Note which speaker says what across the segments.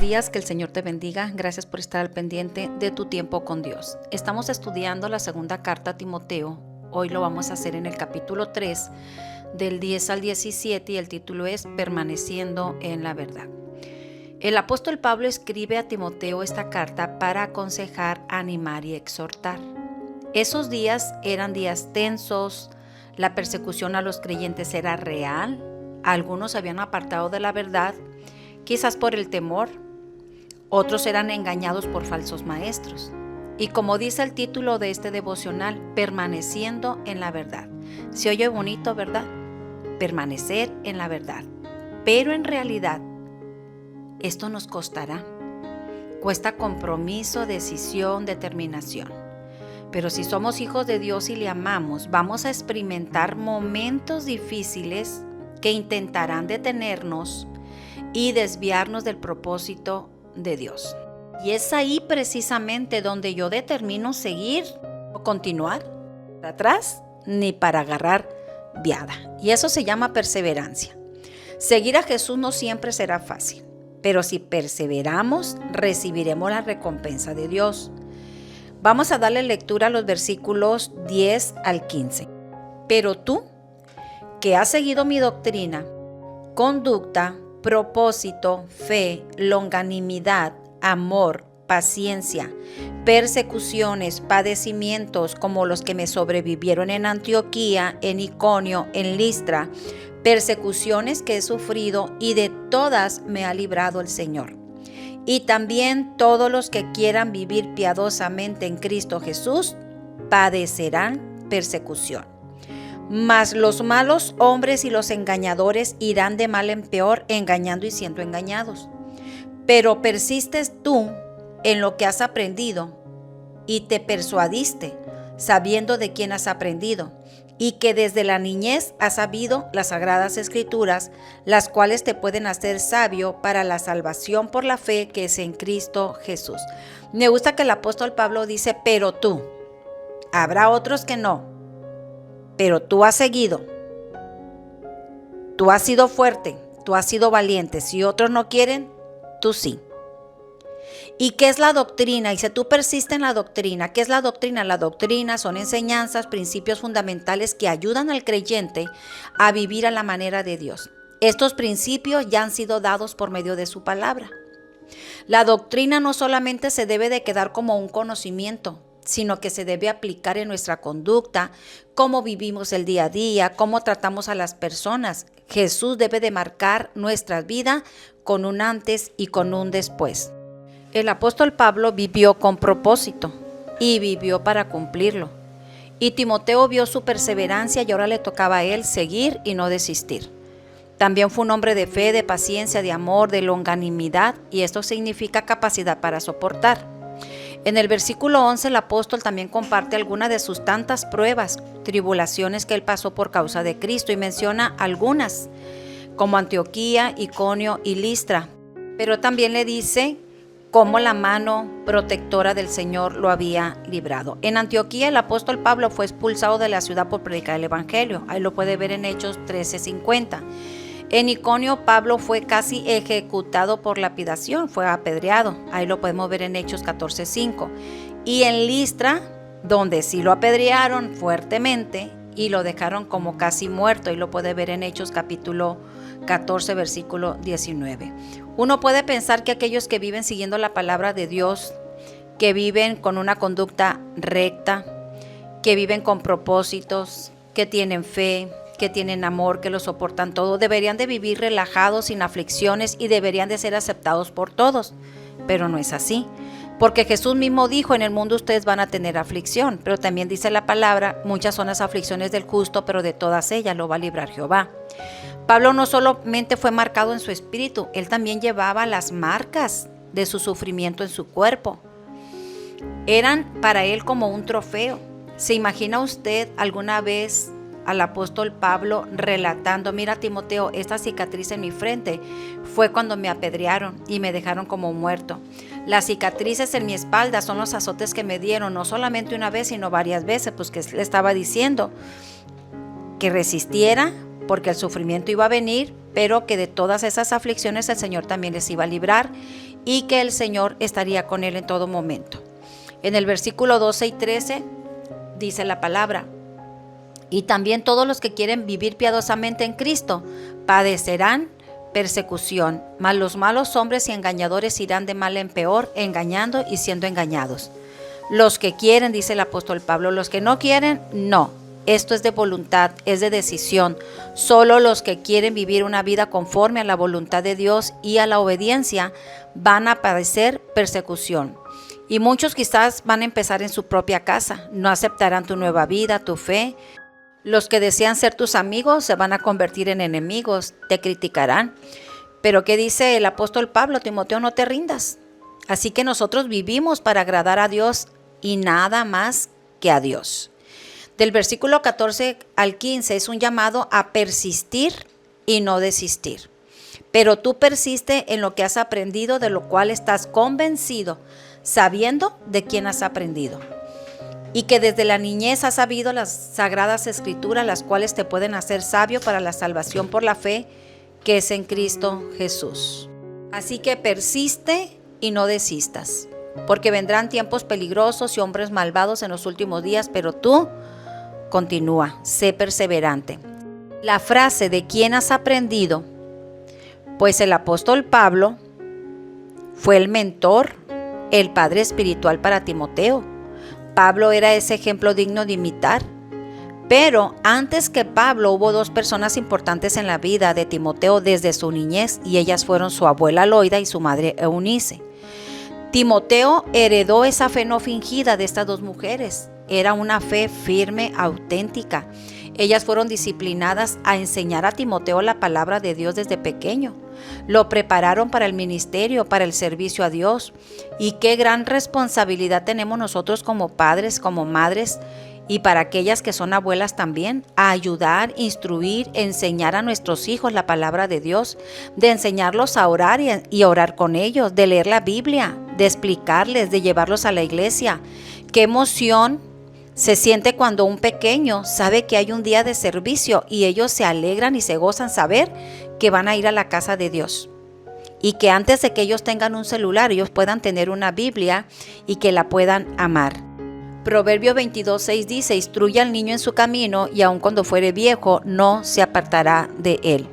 Speaker 1: días, que el Señor te bendiga. Gracias por estar al pendiente de tu tiempo con Dios. Estamos estudiando la segunda carta a Timoteo. Hoy lo vamos a hacer en el capítulo 3, del 10 al 17, y el título es Permaneciendo en la verdad. El apóstol Pablo escribe a Timoteo esta carta para aconsejar, animar y exhortar. Esos días eran días tensos, la persecución a los creyentes era real, algunos se habían apartado de la verdad, quizás por el temor, otros eran engañados por falsos maestros. Y como dice el título de este devocional, permaneciendo en la verdad. Se oye bonito, ¿verdad? Permanecer en la verdad. Pero en realidad, esto nos costará. Cuesta compromiso, decisión, determinación. Pero si somos hijos de Dios y le amamos, vamos a experimentar momentos difíciles que intentarán detenernos y desviarnos del propósito de Dios. Y es ahí precisamente donde yo determino seguir o continuar, para atrás ni para agarrar viada. Y eso se llama perseverancia. Seguir a Jesús no siempre será fácil, pero si perseveramos, recibiremos la recompensa de Dios. Vamos a darle lectura a los versículos 10 al 15. Pero tú, que has seguido mi doctrina, conducta, propósito, fe, longanimidad, amor, paciencia, persecuciones, padecimientos como los que me sobrevivieron en Antioquía, en Iconio, en Listra, persecuciones que he sufrido y de todas me ha librado el Señor. Y también todos los que quieran vivir piadosamente en Cristo Jesús padecerán persecución. Mas los malos hombres y los engañadores irán de mal en peor, engañando y siendo engañados. Pero persistes tú en lo que has aprendido y te persuadiste, sabiendo de quién has aprendido, y que desde la niñez has sabido las sagradas escrituras, las cuales te pueden hacer sabio para la salvación por la fe que es en Cristo Jesús. Me gusta que el apóstol Pablo dice, pero tú. Habrá otros que no. Pero tú has seguido, tú has sido fuerte, tú has sido valiente. Si otros no quieren, tú sí. ¿Y qué es la doctrina? Y si tú persistes en la doctrina, ¿qué es la doctrina? La doctrina son enseñanzas, principios fundamentales que ayudan al creyente a vivir a la manera de Dios. Estos principios ya han sido dados por medio de su palabra. La doctrina no solamente se debe de quedar como un conocimiento, sino que se debe aplicar en nuestra conducta, cómo vivimos el día a día, cómo tratamos a las personas. Jesús debe de marcar nuestra vida con un antes y con un después. El apóstol Pablo vivió con propósito y vivió para cumplirlo. Y Timoteo vio su perseverancia y ahora le tocaba a él seguir y no desistir. También fue un hombre de fe, de paciencia, de amor, de longanimidad, y esto significa capacidad para soportar. En el versículo 11 el apóstol también comparte algunas de sus tantas pruebas, tribulaciones que él pasó por causa de Cristo, y menciona algunas, como Antioquía, Iconio y Listra. Pero también le dice cómo la mano protectora del Señor lo había librado. En Antioquía el apóstol Pablo fue expulsado de la ciudad por predicar el evangelio. Ahí lo puede ver en Hechos 13:50. En Iconio, Pablo fue casi ejecutado por lapidación, fue apedreado. Ahí lo podemos ver en Hechos 14:5. Y en Listra, donde sí lo apedrearon fuertemente y lo dejaron como casi muerto. Ahí lo puede ver en Hechos capítulo 14, versículo 19. Uno puede pensar que aquellos que viven siguiendo la palabra de Dios, que viven con una conducta recta, que viven con propósitos, que tienen fe, que tienen amor, que lo soportan todo, deberían de vivir relajados, sin aflicciones, y deberían de ser aceptados por todos. Pero no es así, porque Jesús mismo dijo, en el mundo ustedes van a tener aflicción, pero también dice la palabra, muchas son las aflicciones del justo, pero de todas ellas lo va a librar Jehová. Pablo no solamente fue marcado en su espíritu, él también llevaba las marcas de su sufrimiento en su cuerpo. Eran para él como un trofeo. ¿Se imagina usted alguna vez al apóstol Pablo relatando, mira Timoteo, esta cicatriz en mi frente fue cuando me apedrearon y me dejaron como muerto? Las cicatrices en mi espalda son los azotes que me dieron, no solamente una vez, sino varias veces, pues que le estaba diciendo que resistiera, porque el sufrimiento iba a venir, pero que de todas esas aflicciones el Señor también les iba a librar. y que el Señor estaría con él en todo momento. En el versículo 12 y 13 dice la palabra: y también todos los que quieren vivir piadosamente en Cristo padecerán persecución, mas los malos hombres y engañadores irán de mal en peor, engañando y siendo engañados. Los que quieren, dice el apóstol Pablo, los que no quieren, no. Esto es de voluntad, es de decisión. Solo los que quieren vivir una vida conforme a la voluntad de Dios y a la obediencia van a padecer persecución. Y muchos quizás van a empezar en su propia casa, no aceptarán tu nueva vida, tu fe. Los que desean ser tus amigos se van a convertir en enemigos, te criticarán. Pero ¿qué dice el apóstol Pablo? Timoteo, no te rindas. Así que nosotros vivimos para agradar a Dios y nada más que a Dios. Del versículo 14 al 15 es un llamado a persistir y no desistir. Pero tú persiste en lo que has aprendido, de lo cual estás convencido, sabiendo de quién has aprendido. Y que desde la niñez has sabido las sagradas escrituras, las cuales te pueden hacer sabio para la salvación por la fe que es en Cristo Jesús. Así que persiste y no desistas, porque vendrán tiempos peligrosos y hombres malvados en los últimos días, pero tú continúa, sé perseverante. La frase de quién has aprendido, pues el apóstol Pablo fue el mentor, el padre espiritual para Timoteo. Pablo era ese ejemplo digno de imitar. Pero antes que Pablo hubo dos personas importantes en la vida de Timoteo desde su niñez, y ellas fueron su abuela Loida y su madre Eunice. Timoteo heredó esa fe no fingida de estas dos mujeres. Era una fe firme, auténtica. Ellas fueron disciplinadas a enseñar a Timoteo la palabra de Dios desde pequeño. Lo prepararon para el ministerio, para el servicio a Dios. Y qué gran responsabilidad tenemos nosotros como padres, como madres, y para aquellas que son abuelas también, a ayudar, instruir, enseñar a nuestros hijos la palabra de Dios, de enseñarlos a orar y orar con ellos, de leer la Biblia, de explicarles, de llevarlos a la iglesia. Qué emoción se siente cuando un pequeño sabe que hay un día de servicio y ellos se alegran y se gozan saber que van a ir a la casa de Dios. Y que antes de que ellos tengan un celular, ellos puedan tener una Biblia y que la puedan amar. Proverbio 22:6 dice: instruye al niño en su camino y aun cuando fuere viejo no se apartará de él.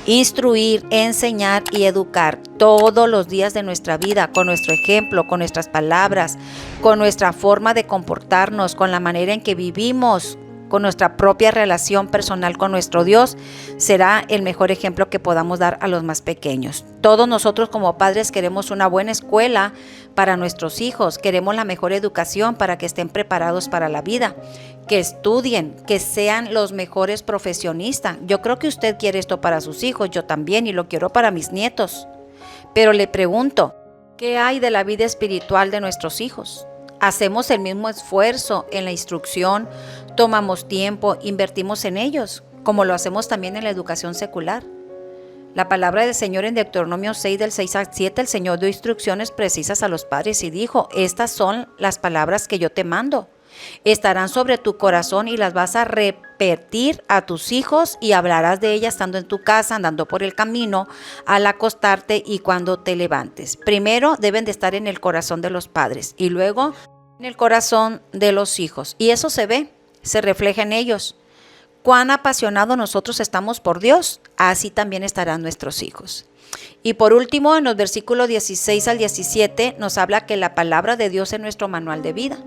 Speaker 1: Instruir, enseñar y educar todos los días de nuestra vida, con nuestro ejemplo, con nuestras palabras, con nuestra forma de comportarnos, con la manera en que vivimos, con nuestra propia relación personal con nuestro Dios, será el mejor ejemplo que podamos dar a los más pequeños. Todos nosotros como padres queremos una buena escuela para nuestros hijos, queremos la mejor educación para que estén preparados para la vida, que estudien, que sean los mejores profesionistas. Yo creo que usted quiere esto para sus hijos, yo también, y lo quiero para mis nietos. Pero le pregunto, ¿qué hay de la vida espiritual de nuestros hijos? ¿Hacemos el mismo esfuerzo en la instrucción? ¿Tomamos tiempo, invertimos en ellos, como lo hacemos también en la educación secular? La palabra del Señor en Deuteronomio 6, del 6 al 7, el Señor dio instrucciones precisas a los padres y dijo: estas son las palabras que yo te mando. Estarán sobre tu corazón y las vas a repetir a tus hijos y hablarás de ellas estando en tu casa, andando por el camino, al acostarte y cuando te levantes. Primero deben de estar en el corazón de los padres y luego en el corazón de los hijos. Y eso se ve, se refleja en ellos. Cuán apasionados nosotros estamos por Dios, así también estarán nuestros hijos. Y por último, en los versículos 16 al 17 nos habla que la palabra de Dios es nuestro manual de vida.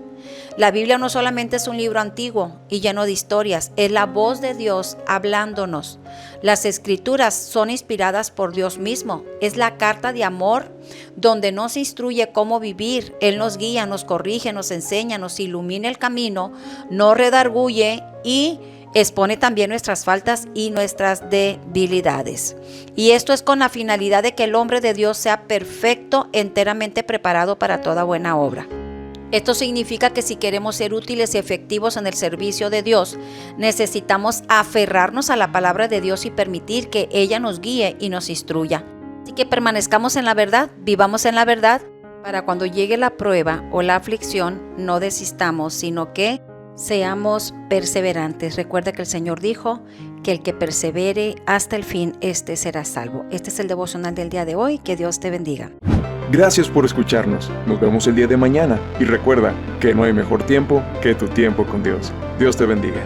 Speaker 1: La Biblia no solamente es un libro antiguo y lleno de historias, es la voz de Dios hablándonos. Las escrituras son inspiradas por Dios mismo. Es la carta de amor donde nos instruye cómo vivir. Él nos guía, nos corrige, nos enseña, nos ilumina el camino, nos redarguye y expone también nuestras faltas y nuestras debilidades. Y esto es con la finalidad de que el hombre de Dios sea perfecto, enteramente preparado para toda buena obra. Esto significa que si queremos ser útiles y efectivos en el servicio de Dios, necesitamos aferrarnos a la palabra de Dios y permitir que ella nos guíe y nos instruya. Así que permanezcamos en la verdad, vivamos en la verdad, para cuando llegue la prueba o la aflicción, no desistamos, sino que seamos perseverantes. Recuerda que el Señor dijo que el que persevere hasta el fin, este será salvo. Este es el devocional del día de hoy. Que Dios te bendiga.
Speaker 2: Gracias por escucharnos. Nos vemos el día de mañana. Y recuerda que no hay mejor tiempo que tu tiempo con Dios. Dios te bendiga.